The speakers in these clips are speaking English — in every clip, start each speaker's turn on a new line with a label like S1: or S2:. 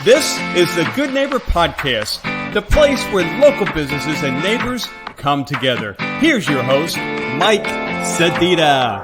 S1: This is the Good Neighbor Podcast, the place where local businesses and neighbors come together. Here's your host, Mike Sedita.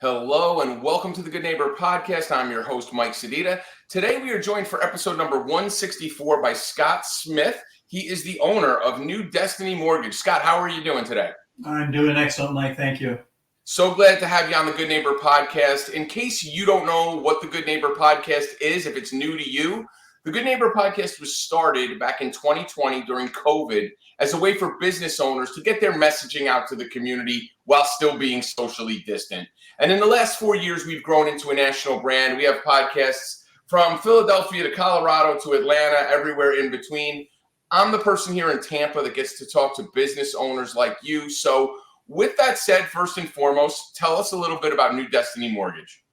S2: Hello and welcome to the Good Neighbor Podcast. I'm your host, Mike Sedita. Today we are joined for episode number 164 by Scott Smith. He is the owner of New Destiny Mortgage. Scott, how are you doing today?
S3: I'm doing excellent, Mike. Thank you.
S2: So glad to have you on the Good Neighbor Podcast. In case you don't know what the Good Neighbor Podcast is, if it's new to you, the Good Neighbor Podcast was started back in 2020 during COVID as a way for business owners to get their messaging out to the community while still being socially distant. And in the last 4 years, we've grown into a national brand. We have podcasts from Philadelphia to Colorado to Atlanta, everywhere in between. I'm the person here in Tampa that gets to talk to business owners like you. So with that said, first and foremost, tell us a little bit about New Destiny Mortgage.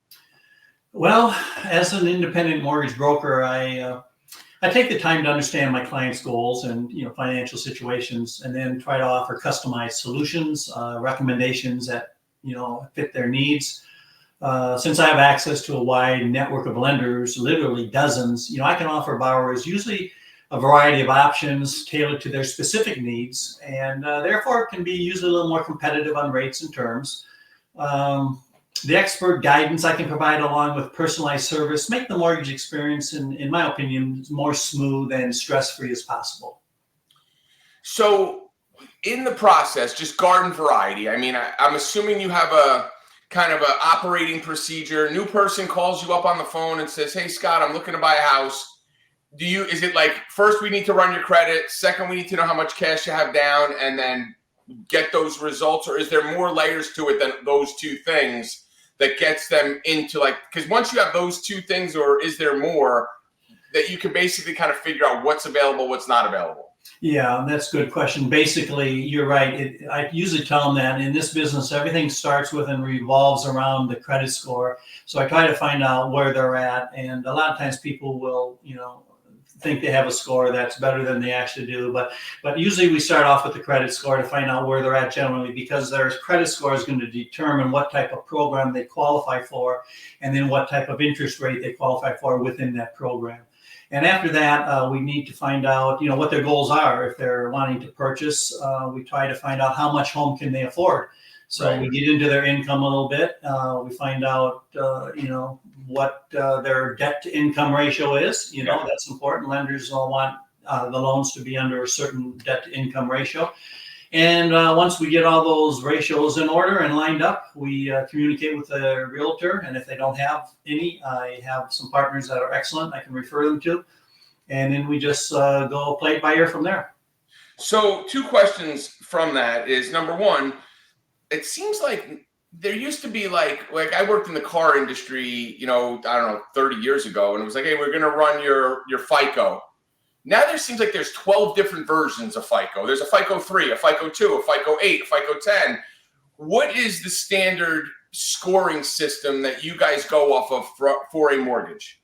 S3: Well, as an independent mortgage broker, I take the time to understand my clients' goals and financial situations, and then try to offer customized solutions, recommendations that fit their needs. Since I have access to a wide network of lenders, literally dozens, I can offer borrowers usually a variety of options tailored to their specific needs, and therefore it can be usually a little more competitive on rates and terms. The expert guidance I can provide along with personalized service make the mortgage experience, in my opinion, more smooth and stress-free as possible.
S2: So in the process, just garden variety, I'm assuming you have a kind of an operating procedure. New person calls you up on the phone and says, "Hey, Scott, I'm looking to buy a house." Is it like, first we need to run your credit, second we need to know how much cash you have down, and then get those results? Or is there more layers to it than those two things that gets them into, like, because once you have those two things, or is there more that you can basically kind of figure out what's available, what's not available?
S3: Yeah, that's a good question. Basically, you're right. I usually tell them that in this business, everything starts with and revolves around the credit score. So I try to find out where they're at. And a lot of times people will, think they have a score that's better than they actually do. But usually we start off with the credit score to find out where they're at generally, because their credit score is going to determine what type of program they qualify for, and then what type of interest rate they qualify for within that program. And after that, we need to find out, what their goals are. If they're wanting to purchase, we try to find out how much home can they afford. So right. We get into their income a little bit. We find out, what their debt to income ratio is. That's important. Lenders will want the loans to be under a certain debt to income ratio. And once we get all those ratios in order and lined up, we communicate with the realtor. And if they don't have any, I have some partners that are excellent I can refer them to. And then we just go play it by ear from there.
S2: So 2 questions from that is, number one, it seems like there used to be like I worked in the car industry, 30 years ago, and it was like, hey, we're going to run your FICO. Now there seems like there's 12 different versions of FICO. There's a FICO 3, a FICO 2, a FICO 8, a FICO 10. What is the standard scoring system that you guys go off of for a mortgage?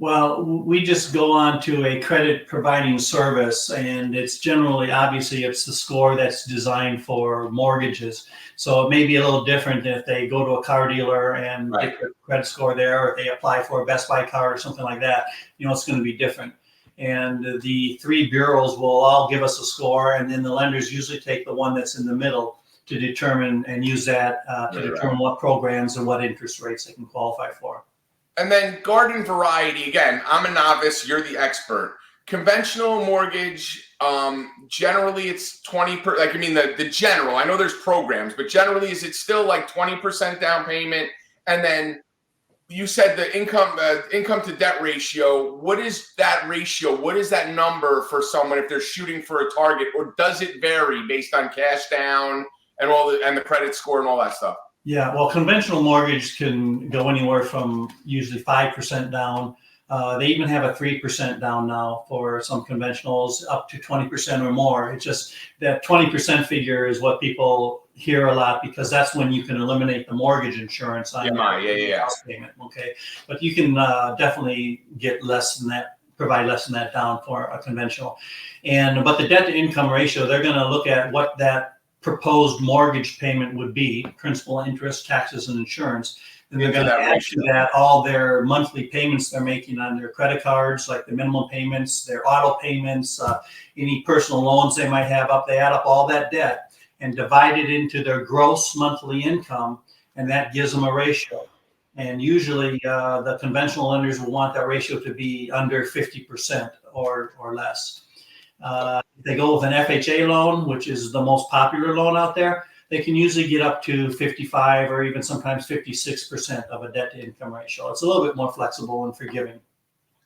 S3: Well, we just go on to a credit providing service, and it's generally, obviously, it's the score that's designed for mortgages. So it may be a little different if they go to a car dealer and
S2: right.
S3: get their credit score there, or if they apply for a Best Buy car or something like that. It's going to be different. And the 3 bureaus will all give us a score, and then the lenders usually take the one that's in the middle to determine and use that to determine what programs and what interest rates they can qualify for.
S2: And then garden variety, again, I'm a novice, you're the expert. Conventional mortgage, generally it's 20%, the general, I know there's programs, but generally is it still like 20% down payment? And then you said the income to debt ratio. What is that ratio? What is that number for someone if they're shooting for a target, or does it vary based on cash down and the credit score and all that stuff?
S3: Yeah, well, conventional mortgage can go anywhere from usually 5% down. They even have a 3% down now for some conventionals, up to 20% or more. It's just that 20% figure is what people hear a lot, because that's when you can eliminate the mortgage insurance on your house payment. Okay, but you can definitely get less than that, provide less than that down for a conventional. But the debt to income ratio, they're going to look at what that proposed mortgage payment would be, principal, interest, taxes, and insurance. Then they're going to add to that all their monthly payments they're making on their credit cards, like the minimum payments, their auto payments, any personal loans they might have up. They add up all that debt and divide it into their gross monthly income, and that gives them a ratio. And usually the conventional lenders will want that ratio to be under 50% or less. If they go with an FHA loan, which is the most popular loan out there, they can usually get up to 55 or even sometimes 56% of a debt to income ratio. It's a little bit more flexible and forgiving.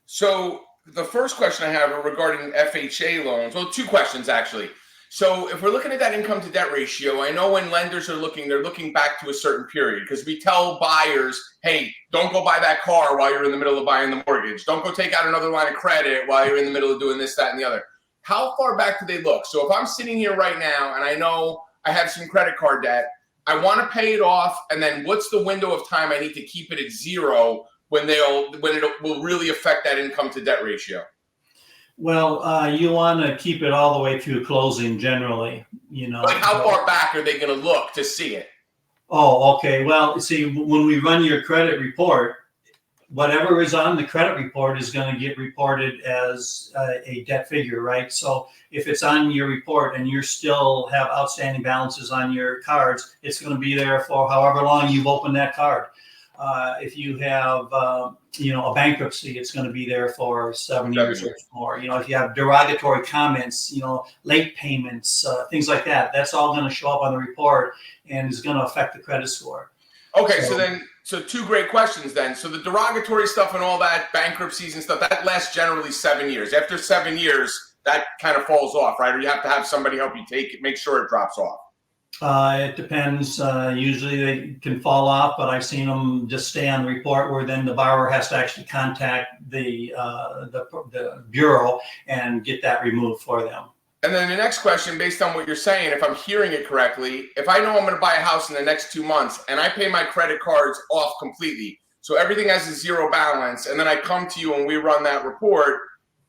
S2: So the first question I have regarding FHA loans, well, two questions actually. So if we're looking at that income to debt ratio, I know when lenders are looking, they're looking back to a certain period, because we tell buyers, hey, don't go buy that car while you're in the middle of buying the mortgage. Don't go take out another line of credit while you're in the middle of doing this, that, and the other. How far back do they look? So if I'm sitting here right now and I know I have some credit card debt, I want to pay it off, and then what's the window of time I need to keep it at zero when it will really affect that income to debt ratio?
S3: Well, you want to keep it all the way through closing generally,
S2: Like how far back are they going to look to see it?
S3: Oh, okay. Well, see, when we run your credit report, whatever is on the credit report is going to get reported as a debt figure, right? So if it's on your report and you still have outstanding balances on your cards, it's going to be there for however long you've opened that card. If you have, a bankruptcy, it's going to be there for 7 years or more. If you have derogatory comments, late payments, things like that, that's all going to show up on the report and is going to affect the credit score.
S2: Okay, so two great questions then. So the derogatory stuff and all that, bankruptcies and stuff, that lasts generally 7 years. After 7 years, that kind of falls off, right? Or you have to have somebody help you take it, make sure it drops off.
S3: It depends. Usually they can fall off, but I've seen them just stay on the report, where then the borrower has to actually contact the bureau and get that removed for them.
S2: And then the next question, based on what you're saying, if I'm hearing it correctly, if I know I'm going to buy a house in the next 2 months and I pay my credit cards off completely, so everything has a zero balance, and then I come to you and we run that report,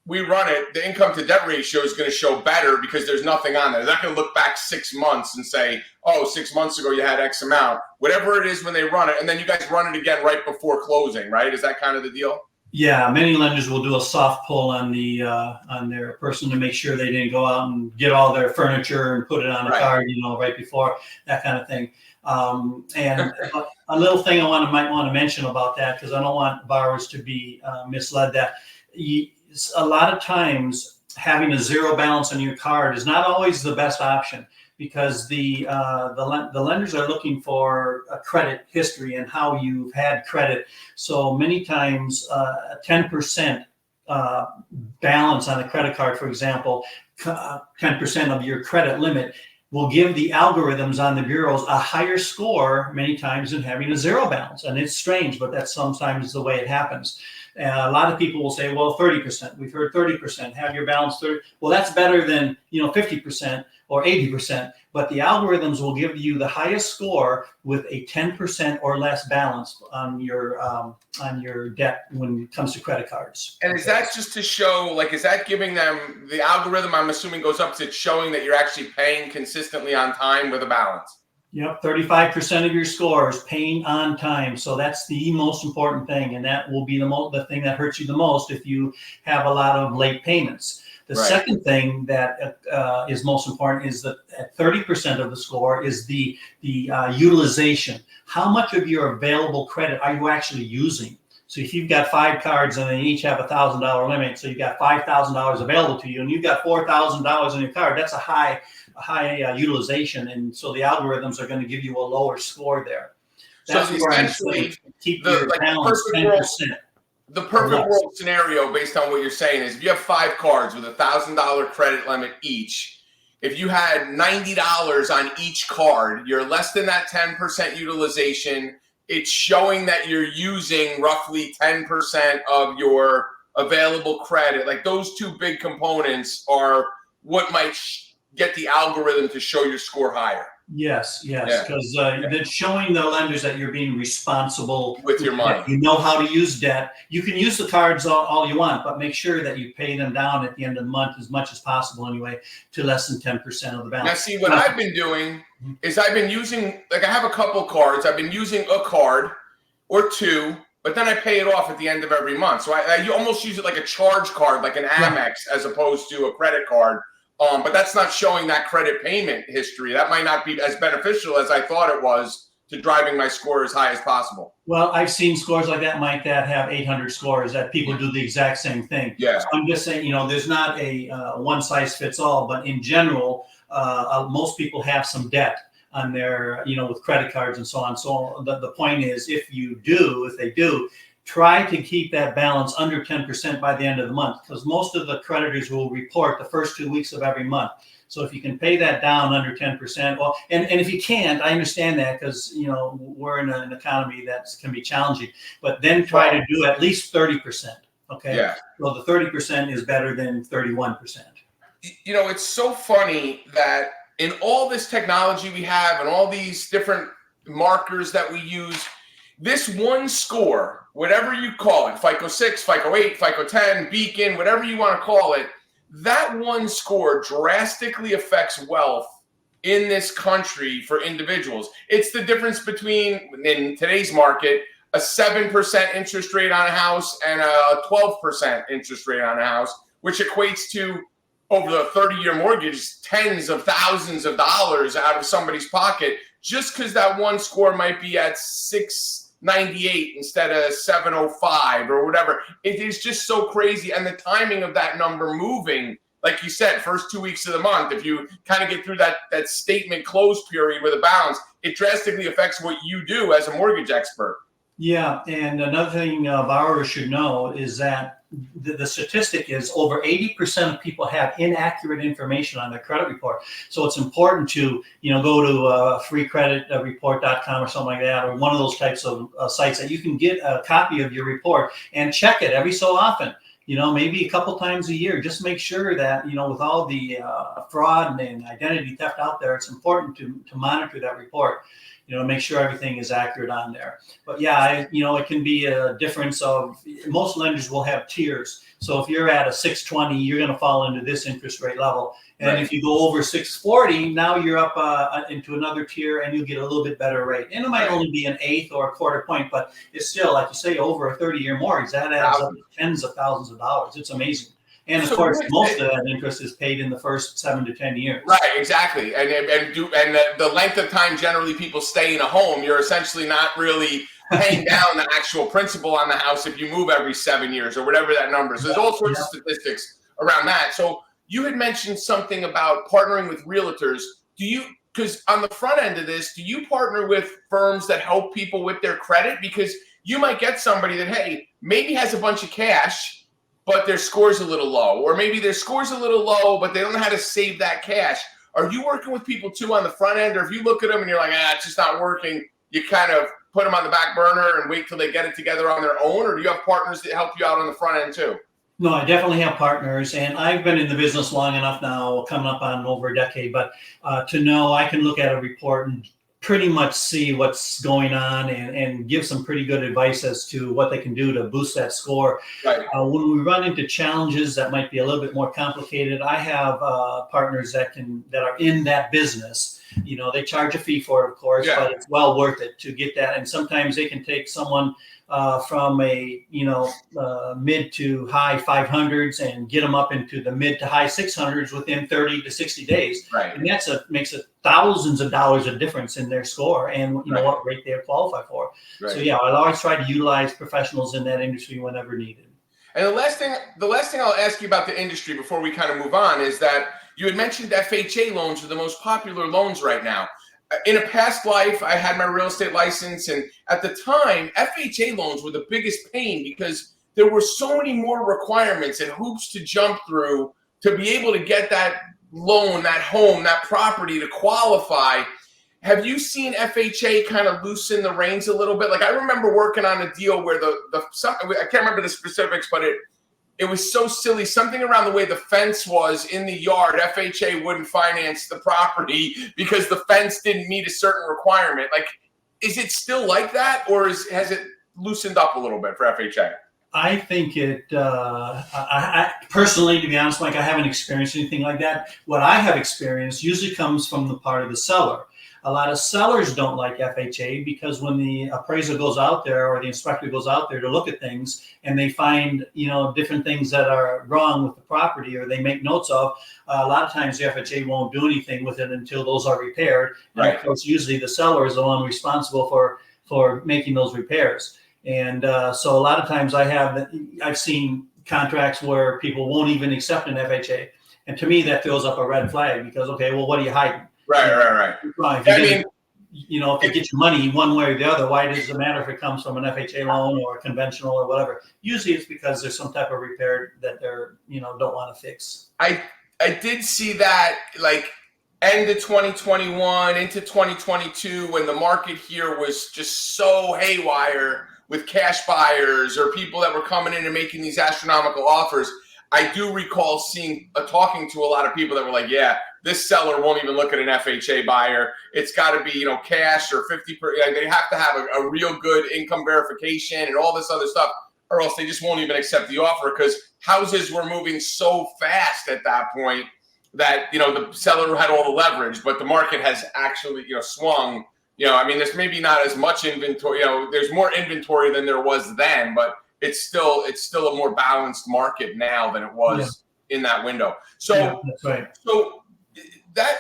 S2: we run it, the income to debt ratio is going to show better because there's nothing on there. They're not going to look back 6 months and say, oh, 6 months ago you had X amount. Whatever it is when they run it, and then you guys run it again right before closing, right? Is that kind of the deal?
S3: Yeah, many lenders will do a soft pull on their person to make sure they didn't go out and get all their furniture and put it on a card, right before, that kind of thing. And a little thing I might want to mention about that, because I don't want borrowers to be misled, that a lot of times having a zero balance on your card is not always the best option, because the lenders are looking for a credit history and how you've had credit. So many times, a 10% balance on a credit card, for example, 10% of your credit limit will give the algorithms on the bureaus a higher score many times than having a zero balance. And it's strange, but that's sometimes the way it happens. A lot of people will say, well, 30%, we've heard 30%, have your balance 30. Well, that's better than, 50% or 80%, but the algorithms will give you the highest score with a 10% or less balance on your debt when it comes to credit cards.
S2: And is that just to show, is that giving them, the algorithm, I'm assuming, goes up to showing that you're actually paying consistently on time with a balance?
S3: Yep, 35% of your score is paying on time. So that's the most important thing, and that will be the thing that hurts you the most if you have a lot of late payments. The second thing that is most important is that at 30% of the score is the utilization. How much of your available credit are you actually using? So if you've got 5 cards and they each have $1,000 limit, so you've got $5,000 available to you, and you've got $4,000 on your card, that's a high utilization, and so the algorithms are going to give you a lower score there. That's
S2: so
S3: where
S2: essentially,
S3: keep your balance 10%.
S2: The perfect world scenario, based on what you're saying, is if you have 5 cards with $1,000 credit limit each, if you had $90 on each card, you're less than that 10% utilization. It's showing that you're using roughly 10% of your available credit. Like, those two big components are what might get the algorithm to show your score higher.
S3: Yes, because that's showing the lenders that you're being responsible
S2: with your money.
S3: You know how to use debt. You can use the cards all you want, but make sure that you pay them down at the end of the month as much as possible anyway, to less than 10% of the balance.
S2: Now, see, what I've been doing is I've been using, I have a couple cards. I've been using a card, or two, but then I pay it off at the end of every month. So I almost use it like a charge card, like an Amex, as opposed to a credit card. But that's not showing that credit payment history. That might not be as beneficial as I thought it was to driving my score as high as possible.
S3: Well, I've seen scores like that, Mike, that have 800 scores that people do the exact same thing.
S2: Yeah.
S3: So I'm just saying, there's not a one size fits all, but in general, most people have some debt on their, with credit cards and so on. So the point is, if they do, try to keep that balance under 10% by the end of the month, because most of the creditors will report the first 2 weeks of every month. So if you can pay that down under 10%, well, and if you can't, I understand that, because we're in an economy that can be challenging. But then try to do at least 30%. Okay.
S2: Yeah.
S3: Well, the 30% is better than 31%.
S2: It's so funny that in all this technology we have and all these different markers that we use, this one score, whatever you call it, FICO 6, FICO 8, FICO 10, Beacon, whatever you want to call it, that one score drastically affects wealth in this country for individuals. It's the difference between, in today's market, a 7% interest rate on a house and a 12% interest rate on a house, which equates to, over the 30-year mortgage, tens of thousands of dollars out of somebody's pocket, just because that one score might be at 698 instead of 705 or whatever. It is just so crazy. And the timing of that number moving, like you said, first 2 weeks of the month, if you kind of get through that statement close period with a balance, it drastically affects what you do as a mortgage expert.
S3: Yeah, and another thing borrowers should know is that the statistic is over 80% of people have inaccurate information on their credit report. So it's important to, go to freecreditreport.com or something like that, or one of those types of sites that you can get a copy of your report and check it every so often. Maybe a couple times a year. Just make sure that, with all the fraud and identity theft out there, it's important to monitor that report. Make sure everything is accurate on there. But yeah, it can be a difference of, most lenders will have tiers. So if you're at a 620, you're going to fall into this interest rate level. And
S2: right.
S3: If you go over 640, now you're up into another tier and you'll get a little bit better rate. And it might only be an eighth or a quarter point, but it's still, like you say, over a 30-year mortgage. That adds up to tens of thousands of dollars. It's amazing. And of course, most of that interest is paid in the first 7 to 10 years.
S2: Right, exactly. And the length of time generally people stay in a home, you're essentially not really paying down the actual principal on the house if you move every 7 years or whatever that number is. So there's all sorts of statistics around that. So you had mentioned something about partnering with realtors. Because on the front end of this, do you partner with firms that help people with their credit? Because you might get somebody that, hey, maybe has a bunch of cash, but their score's a little low, or maybe their score's a little low, but they don't know how to save that cash. Are you working with people too on the front end? Or if you look at them and you're like, it's just not working, you kind of put them on the back burner and wait till they get it together on their own? Or do you have partners that help you out on the front end too?
S3: No, I definitely have partners, and I've been in the business long enough now, coming up on over a decade, but to know I can look at a report and pretty much see what's going on and give some pretty good advice as to what they can do to boost that score.
S2: Right.
S3: When we run into challenges that might be a little bit more complicated, I have partners that are in that business. They charge a fee for it, of course, but it's well worth it to get that. And sometimes they can take someone from a mid to high 500s and get them up into the mid to high 600s within 30 to 60 days.
S2: Right.
S3: And makes it thousands of dollars of difference in their score and what rate they qualify for. Right. So yeah, I'll always try to utilize professionals in that industry whenever needed.
S2: And the last thing I'll ask you about the industry before we kind of move on is that you had mentioned FHA loans are the most popular loans right now. In a past life, I had my real estate license, and at the time, FHA loans were the biggest pain because there were so many more requirements and hoops to jump through to be able to get that loan, that home, that property to qualify. Have you seen FHA kind of loosen the reins a little bit? Like I remember working on a deal where I can't remember the specifics, but it was so silly. Something around the way the fence was in the yard, FHA wouldn't finance the property because the fence didn't meet a certain requirement. Like, is it still like that, or has it loosened up a little bit for FHA?
S3: I think I personally, to be honest, Mike, I haven't experienced anything like that. What I have experienced usually comes from the part of the seller. A lot of sellers don't like FHA because when the appraiser goes out there or the inspector goes out there to look at things and they find, different things that are wrong with the property or they make notes of, a lot of times the FHA won't do anything with it until those are repaired. And
S2: Right.
S3: of course, usually the seller is the one responsible for making those repairs. And so a lot of times I've seen contracts where people won't even accept an FHA. And to me, that throws up a red flag because, okay, well, what are you hiding?
S2: Right.
S3: If you get your money one way or the other, why does it matter if it comes from an FHA loan or a conventional or whatever? Usually it's because there's some type of repair that they're, don't want to fix.
S2: I did see that like end of 2021 into 2022 when the market here was just so haywire with cash buyers or people that were coming in and making these astronomical offers. I do recall talking to a lot of people that were like, yeah, this seller won't even look at an FHA buyer. It's got to be, cash or 50%. They have to have a real good income verification and all this other stuff, or else they just won't even accept the offer because houses were moving so fast at that point that, the seller had all the leverage, but the market has actually, swung. There's maybe not as much inventory, there's more inventory than there was then, but it's still a more balanced market now than it was in that window. So,
S3: that's right.
S2: So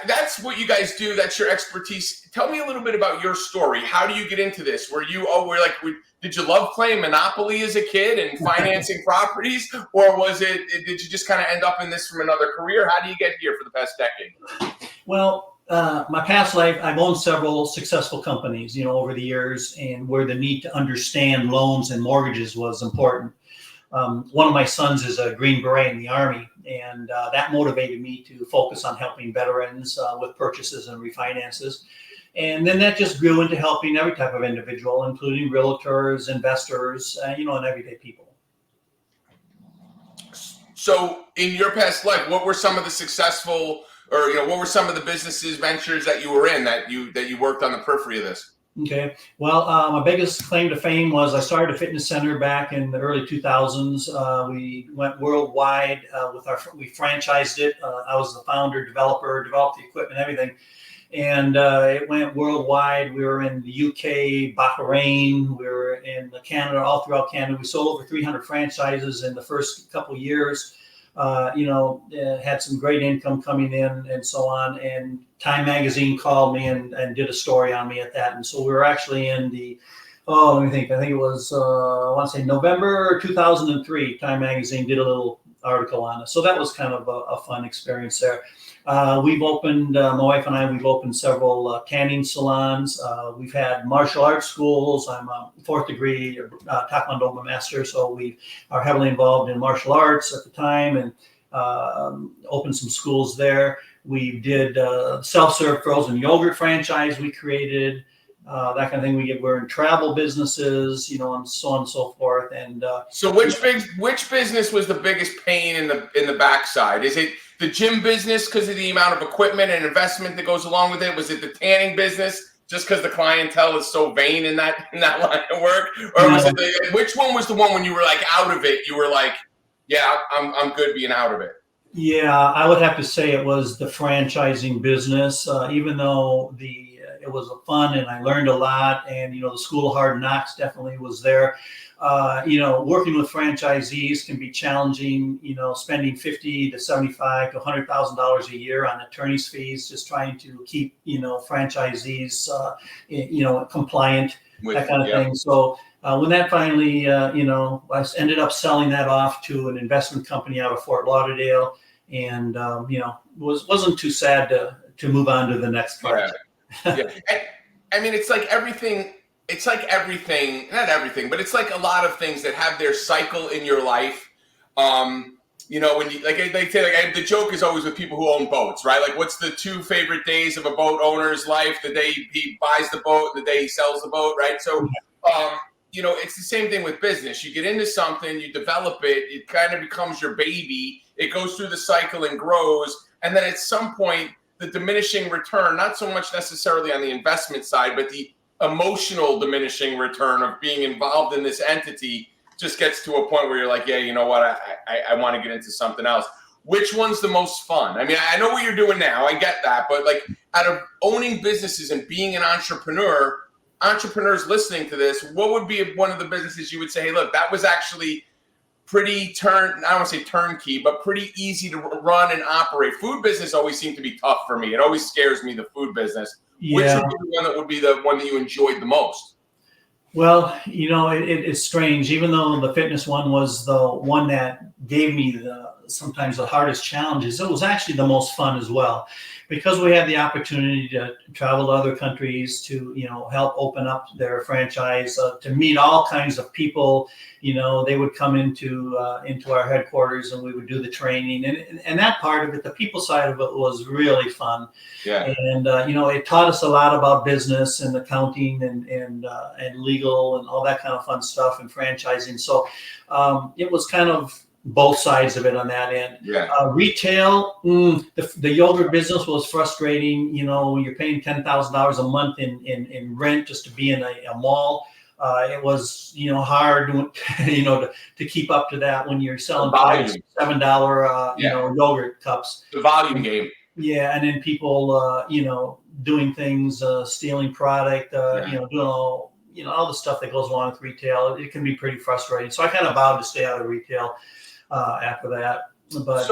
S2: that's what you guys do. That's your expertise. Tell me a little bit about your story. How do you get into this? Did you love playing Monopoly as a kid and financing properties, or did you just kind of end up in this from another career? How do you get here for the past decade?
S3: Well, my past life, I've owned several successful companies, over the years, and where the need to understand loans and mortgages was important. One of my sons is a Green Beret in the Army, and that motivated me to focus on helping veterans with purchases and refinances. And then that just grew into helping every type of individual, including realtors, investors, and everyday people.
S2: So in your past life, what were some of the successful or what were some of the businesses, ventures that you were in that you worked on the periphery of this?
S3: Okay. Well, my biggest claim to fame was I started a fitness center back in the early 2000s. We went worldwide we franchised it. I was the founder, developer, developed the equipment, everything. And it went worldwide. We were in the UK, Bahrain, we were in Canada, all throughout Canada. We sold over 300 franchises in the first couple of years. Had some great income coming in and so on. And Time Magazine called me and did a story on me at that. And so we were actually in let me think. I think it was, I want to say November 2003, Time Magazine did a little article on it. So that was kind of a fun experience there. We've opened, my wife and I, we've opened several tanning salons. We've had martial arts schools. I'm a 4th degree Taekwondo master, so we are heavily involved in martial arts at the time and opened some schools there. We did self-serve frozen yogurt franchise we created, that kind of thing. We're in travel businesses, and so on and so forth. And
S2: so which business was the biggest pain in the backside? Is it the gym business because of the amount of equipment and investment that goes along with it? Was it the tanning business just because the clientele is so vain in that line of work? Or was it which one was the one when you were like out of it, you were like, yeah, I'm good being out of it?
S3: Yeah, I would have to say it was the franchising business, even though it was fun and I learned a lot, and the School of Hard Knocks definitely was there. Working with franchisees can be challenging. Spending $50,000 to $75,000 to $100,000 a year on attorney's fees, just trying to keep franchisees compliant, that kind of thing. So when that finally, I ended up selling that off to an investment company out of Fort Lauderdale, and wasn't too sad to move on to the next project.
S2: Yeah. It's like everything. It's like everything, not everything, but it's like a lot of things that have their cycle in your life. When you they say, the joke is always with people who own boats, right? Like, what's the 2 favorite days of a boat owner's life? The day he buys the boat, the day he sells the boat, right? So, it's the same thing with business. You get into something, you develop it, it kind of becomes your baby. It goes through the cycle and grows, and then at some point, the diminishing return, not so much necessarily on the investment side, but the emotional diminishing return of being involved in this entity just gets to a point where you're like, yeah, you know what, I want to get into something else. which one's the most fun? I mean, I know what you're doing now. I get that. But like out of owning businesses and being an entrepreneur, entrepreneurs listening to this, what would be one of the businesses you would say, hey, look, that was actually pretty I don't want to say turnkey, but pretty easy to run and operate. Food business always seemed to be tough for me. It always scares me, the food business.
S3: Yeah.
S2: Which would be the one that would be the one that you enjoyed the most?
S3: Well, it's strange. Even though the fitness one was the one that gave me sometimes the hardest challenges, it was actually the most fun as well, because we had the opportunity to travel to other countries, to help open up their franchise, to meet all kinds of people. They would come into our headquarters and we would do the training, and that part of it, the people side of it, was really fun.
S2: Yeah.
S3: And it taught us a lot about business and accounting and legal and all that kind of fun stuff, and franchising. So it was kind of both sides of it on that end.
S2: Yeah.
S3: Retail, the yogurt business was frustrating. When you're paying $10,000 a month in rent just to be in a mall. It was, hard, to keep up to that when you're selling $7, yogurt cups.
S2: The volume game.
S3: Yeah, and then people, doing things, stealing product, doing all the stuff that goes along with retail. It can be pretty frustrating. So I kind of vowed to stay out of retail after that. But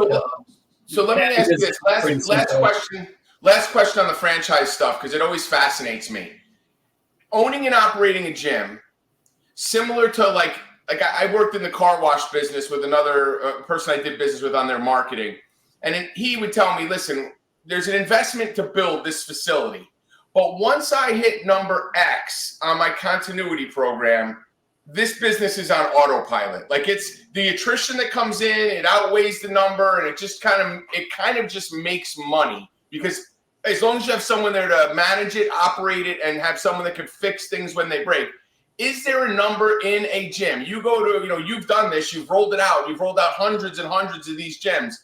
S2: so let me ask you this last question on the franchise stuff, because it always fascinates me. Owning and operating a gym, similar to like I worked in the car wash business with another person I did business with on their marketing. And he would tell me, listen, there's an investment to build this facility. But once I hit number X on my continuity program, this business is on autopilot. Like, it's the attrition that comes in, it outweighs the number, and it kind of just makes money, because as long as you have someone there to manage it, operate it, and have someone that can fix things when they break. Is there a number in a gym? You go to, you've done this, you've rolled it out, you've rolled out hundreds and hundreds of these gyms.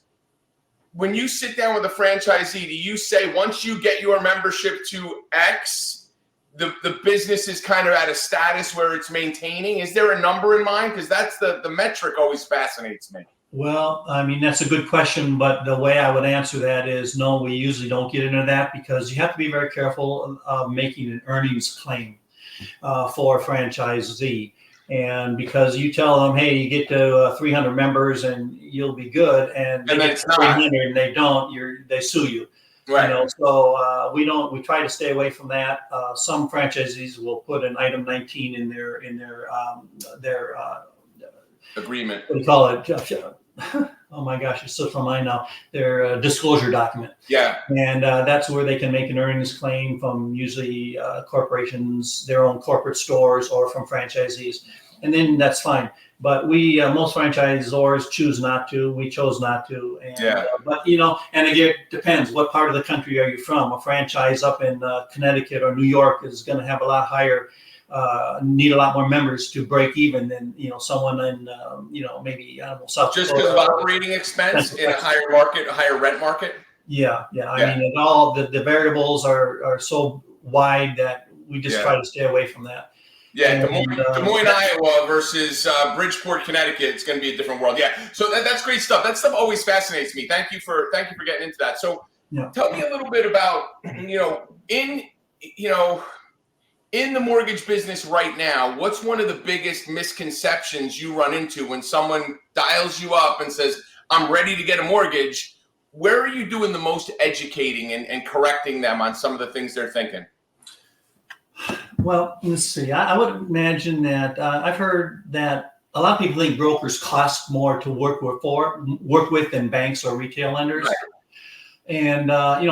S2: When you sit down with a franchisee, do you say, once you get your membership to X, the business is kind of at a status where it's maintaining? Is there a number in mind? Because that's the metric always fascinates me.
S3: Well, I mean, that's a good question, but the way I would answer that is no, we usually don't get into that, because you have to be very careful of making an earnings claim for a franchisee. And because you tell them, hey, you get to 300 members and you'll be good, and then it's 300 and they don't, they sue you.
S2: Right.
S3: So we try to stay away from that. Some franchisees will put an item 19 in their
S2: agreement.
S3: What do you call it? Oh my gosh, it's slipped my mind now. Their disclosure document.
S2: Yeah.
S3: And that's where they can make an earnings claim from usually corporations, their own corporate stores, or from franchisees. And then that's fine. But we, most franchisors choose not to. We chose not to. And, but, and again, it depends. What part of the country are you from? A franchise up in Connecticut or New York is going to have a lot higher, need a lot more members to break even than, someone in, maybe, I don't know, South
S2: Just because of operating expense in a higher market, a higher rent market?
S3: Yeah. I mean, all the variables are so wide that we just try to stay away from that.
S2: Yeah, Des Moines, Iowa versus Bridgeport, Connecticut. It's going to be a different world. Yeah, so that's great stuff. That stuff always fascinates me. Thank you for getting into that. So, tell me a little bit about in the mortgage business right now. What's one of the biggest misconceptions you run into when someone dials you up and says, "I'm ready to get a mortgage"? Where are you doing the most educating and correcting them on some of the things they're thinking?
S3: Well, let's see. I would imagine that I've heard that a lot of people think brokers cost more to work with than banks or retail lenders. Right. And,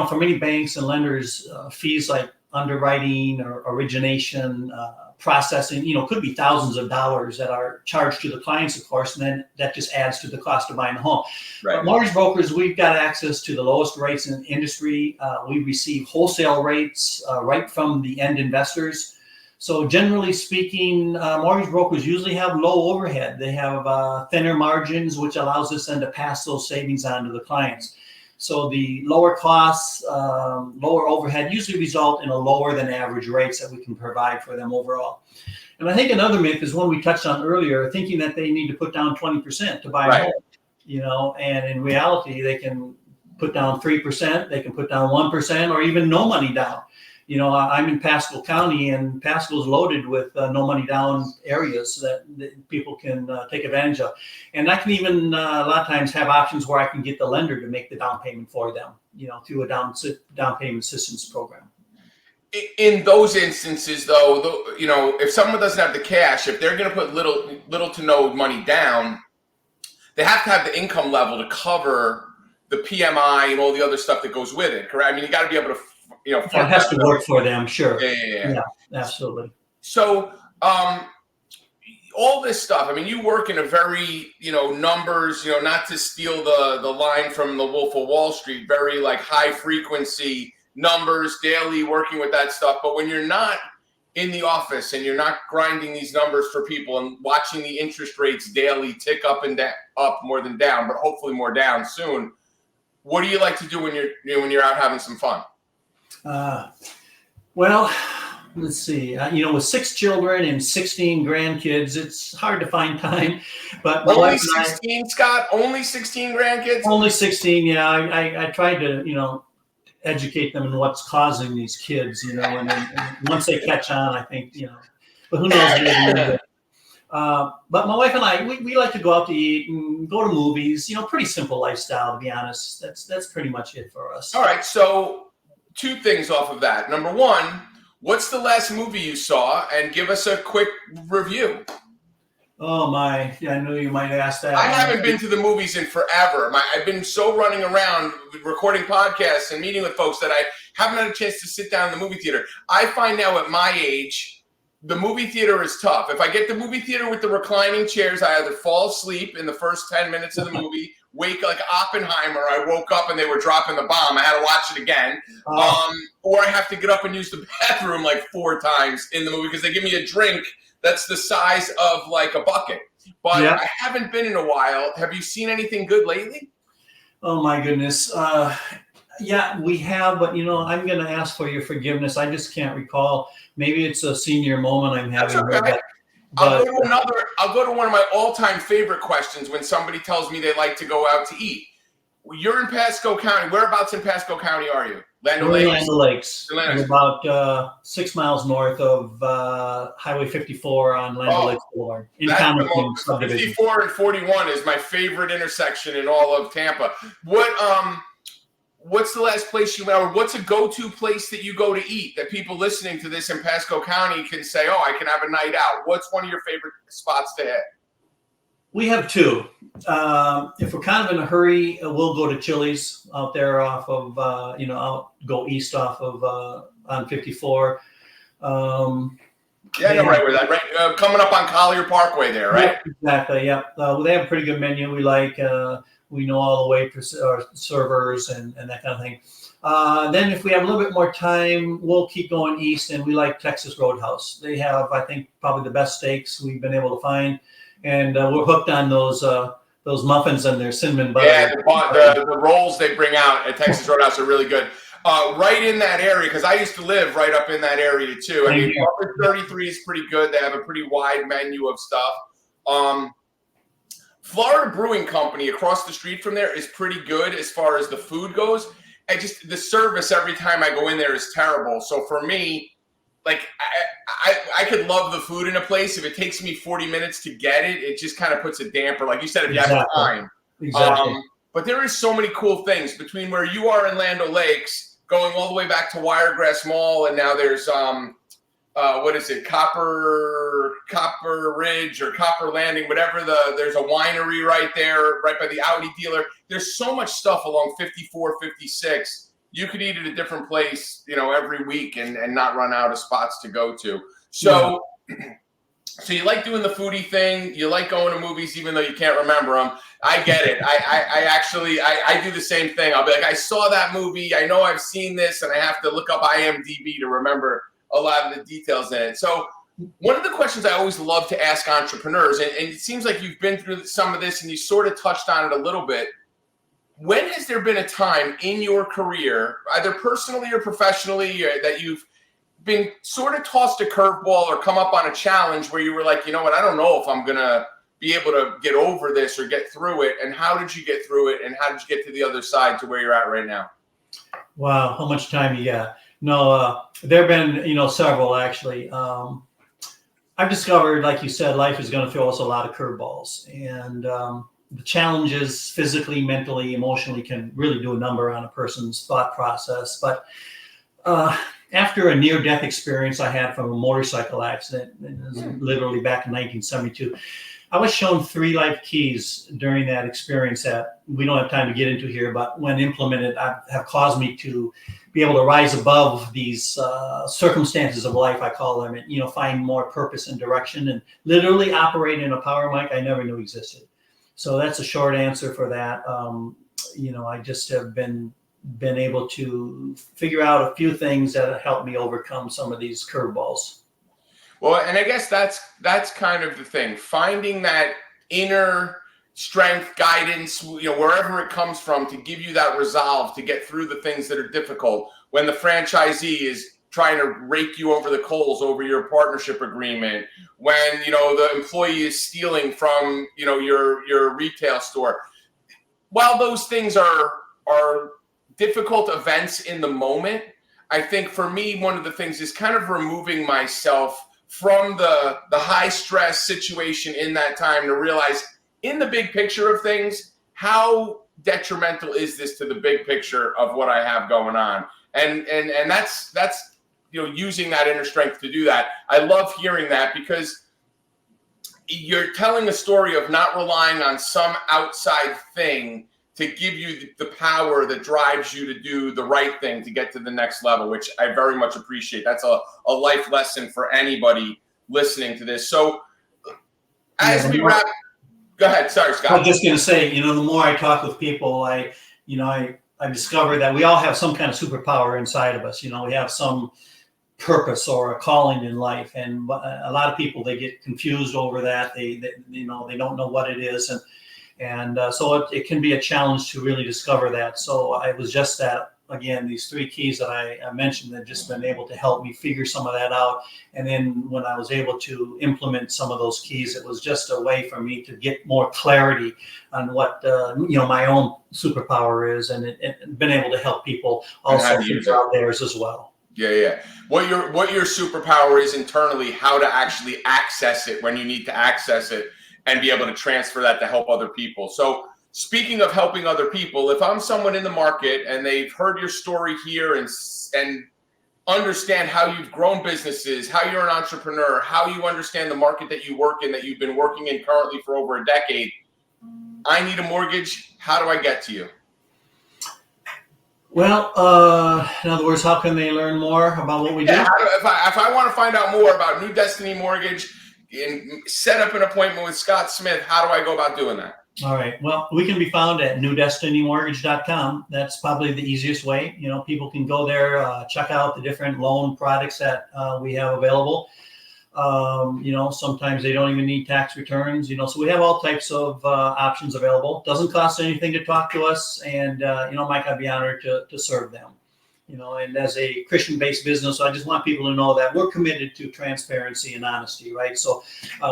S3: for many banks and lenders, fees like underwriting or origination, processing, could be thousands of dollars that are charged to the clients, of course, and then that just adds to the cost of buying a home. Right. But mortgage brokers, we've got access to the lowest rates in the industry. We receive wholesale rates right from the end investors. So generally speaking, mortgage brokers usually have low overhead. They have thinner margins, which allows us then to pass those savings on to the clients. So the lower costs, lower overhead usually result in a lower than average rates that we can provide for them overall. And I think another myth is one we touched on earlier, thinking that they need to put down 20% to buy a home. and in reality, they can put down 3%, they can put down 1%, or even no money down. I'm in Pasco County, and Pasco is loaded with no money down areas that people can take advantage of. And I can even a lot of times have options where I can get the lender to make the down payment for them, through a down payment assistance program.
S2: In those instances, though, if someone doesn't have the cash, if they're going to put little to no money down, they have to have the income level to cover the PMI and all the other stuff that goes with it, correct? I mean, you got to be able to,
S3: it has to work for them, sure.
S2: Yeah,
S3: absolutely.
S2: So, all this stuff, I mean, you work in a very, numbers, not to steal the line from the Wolf of Wall Street, very like high frequency numbers daily, working with that stuff. But when you're not in the office and you're not grinding these numbers for people and watching the interest rates daily tick up and up more than down, but hopefully more down soon, what do you like to do when you're out having some fun?
S3: Well, let's see. With 6 children and 16 grandkids, it's hard to find time. But
S2: only 16, Scott. Only 16 grandkids.
S3: Only 16. Yeah, I tried to educate them in what's causing these kids. And once they catch on, I think But who knows? But my wife and I, we like to go out to eat and go to movies. Pretty simple lifestyle, to be honest. That's pretty much it for us.
S2: All right. So 2 things off of that. Number 1, what's the last movie you saw? And give us a quick review.
S3: Oh my! I knew you might ask that.
S2: I haven't been to the movies in forever. I've been so running around recording podcasts and meeting with folks that I haven't had a chance to sit down in the movie theater. I find now at my age, the movie theater is tough. If I get the movie theater with the reclining chairs, I either fall asleep in the first 10 minutes of the movie, wake like Oppenheimer. I woke up and they were dropping the bomb. I had to watch it again. Or I have to get up and use the bathroom like 4 times in the movie because they give me a drink that's the size of like a bucket. But yeah. I haven't been in a while. Have you seen anything good lately?
S3: Oh my goodness. Yeah, we have, but I'm going to ask for your forgiveness. I just can't recall. Maybe it's a senior moment I'm having.
S2: Okay. I'll go to one of my all-time favorite questions when somebody tells me they like to go out to eat. You're in Pasco County. Whereabouts in Pasco County are you? Land
S3: O'Lakes. We're about 6 miles north of Highway 54 on Land O'Lakes Boulevard.
S2: 54 and 41 is my favorite intersection in all of Tampa. What's the last place you went, or what's a go-to place that you go to eat that people listening to this in Pasco County can say, oh, I can have a night out? What's one of your favorite spots to hit?
S3: We have 2. If we're kind of in a hurry, we'll go to Chili's out there off of, go east off of on 54.
S2: Yeah, no, right with that, right? Coming up on Collier Parkway there, right?
S3: Yeah, exactly, yeah. They have a pretty good menu. We like, we know all the waiters or servers and that kind of thing. Then if we have a little bit more time, we'll keep going east, and we like Texas Roadhouse. They have, I think, probably the best steaks we've been able to find. And we're hooked on those muffins and their cinnamon butter.
S2: Yeah, the rolls they bring out at Texas Roadhouse are really good. Right in that area, because I used to live right up in that area too. I mean, Upper 33 is pretty good. They have a pretty wide menu of stuff. Florida Brewing Company across the street from there is pretty good as far as the food goes. The service every time I go in there is terrible. So for me, like I could love the food in a place. If it takes me 40 minutes to get it, it just kind of puts a damper. Like you said, if you have time.
S3: Exactly.
S2: But there is so many cool things between where you are in Land O'Lakes, going all the way back to Wiregrass Mall, and now there's what is it, Copper Ridge or Copper Landing, whatever. There's a winery right there, right by the Audi dealer. There's so much stuff along 54, 56. You could eat at a different place, every week and not run out of spots to go to. So, So you like doing the foodie thing. You like going to movies, even though you can't remember them. I get it. I do the same thing. I'll be like, I saw that movie. I know I've seen this, and I have to look up IMDb to remember a lot of the details in it. So one of the questions I always love to ask entrepreneurs, and it seems like you've been through some of this and you sort of touched on it a little bit. When has there been a time in your career, either personally or professionally, that you've been sort of tossed a curveball or come up on a challenge where you were like, you know what, I don't know if I'm going to be able to get over this or get through it? And how did you get through it? And how did you get to the other side to where you're at right now?
S3: Wow, how much time you got? No, there have been, several actually. I've discovered, like you said, life is going to throw us a lot of curveballs, and the challenges physically, mentally, emotionally can really do a number on a person's thought process. But after a near-death experience I had from a motorcycle accident, it was literally back in 1972, I was shown 3 life keys during that experience that we don't have time to get into here, but when implemented, have caused me to be able to rise above these circumstances of life, I call them, and find more purpose and direction, and literally operate in a power mic I never knew existed. So that's a short answer for that. I just have been able to figure out a few things that have helped me overcome some of these curveballs.
S2: Well, and I guess that's kind of the thing, finding that inner strength, guidance, wherever it comes from, to give you that resolve to get through the things that are difficult. When the franchisee is trying to rake you over the coals over your partnership agreement, when the employee is stealing from your retail store. While those things are difficult events in the moment, I think for me, one of the things is kind of removing myself from the high stress situation in that time to realize, in the big picture of things, how detrimental is this to the big picture of what I have going on? And that's using that inner strength to do that. I love hearing that, because you're telling a story of not relying on some outside thing to give you the power that drives you to do the right thing to get to the next level, which I very much appreciate. That's a life lesson for anybody listening to this. So as we wrap, go ahead. Sorry, Scott.
S3: I was just going to say, the more I talk with people, I discover that we all have some kind of superpower inside of us. We have some purpose or a calling in life, and a lot of people, they get confused over that. They don't know what it is, and so it can be a challenge to really discover that. So I was just that. Again, these 3 keys that I mentioned have just been able to help me figure some of that out. And then when I was able to implement some of those keys, it was just a way for me to get more clarity on what my own superpower is, and been able to help people also figure out theirs as well.
S2: Yeah. What your superpower is internally, how to actually access it when you need to access it, and be able to transfer that to help other people. So speaking of helping other people, if I'm someone in the market and they've heard your story here and understand how you've grown businesses, how you're an entrepreneur, how you understand the market that you work in, that you've been working in currently for over a decade, I need a mortgage. How do I get to you?
S3: Well, in other words, how can they learn more about what we do?
S2: If I want to find out more about New Destiny Mortgage and set up an appointment with Scott Smith, how do I go about doing that?
S3: All right. Well, we can be found at newdestinymortgage.com. That's probably the easiest way. People can go there, check out the different loan products that we have available. Sometimes they don't even need tax returns, so we have all types of options available. Doesn't cost anything to talk to us. And, Mike, I'd be honored to serve them. And as a Christian-based business, I just want people to know that we're committed to transparency and honesty, right? So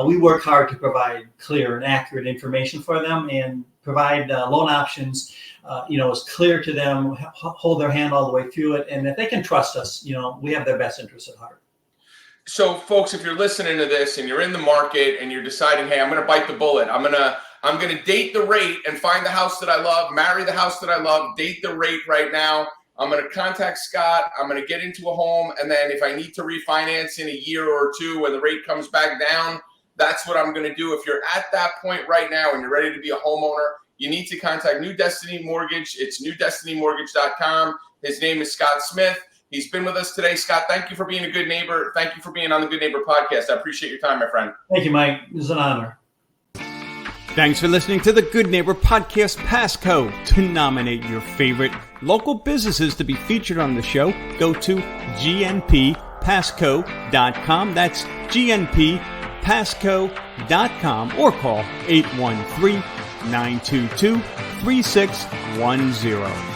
S3: we work hard to provide clear and accurate information for them, and provide loan options, as clear to them, hold their hand all the way through it. And if they can trust us, we have their best interests at heart.
S2: So, folks, if you're listening to this and you're in the market and you're deciding, hey, I'm going to bite the bullet, I'm going to date the rate and find the house that I love, marry the house that I love, date the rate right now. I'm going to contact Scott. I'm going to get into a home. And then if I need to refinance in a year or two when the rate comes back down, that's what I'm going to do. If you're at that point right now and you're ready to be a homeowner, you need to contact New Destiny Mortgage. It's newdestinymortgage.com. His name is Scott Smith. He's been with us today. Scott, thank you for being a good neighbor. Thank you for being on the Good Neighbor podcast. I appreciate your time, my friend.
S3: Thank you, Mike. It was an honor.
S1: Thanks for listening to the Good Neighbor Podcast Passcode. To nominate your favorite local businesses to be featured on the show, go to gnppasco.com. That's gnppasco.com, or call 813-922-3610.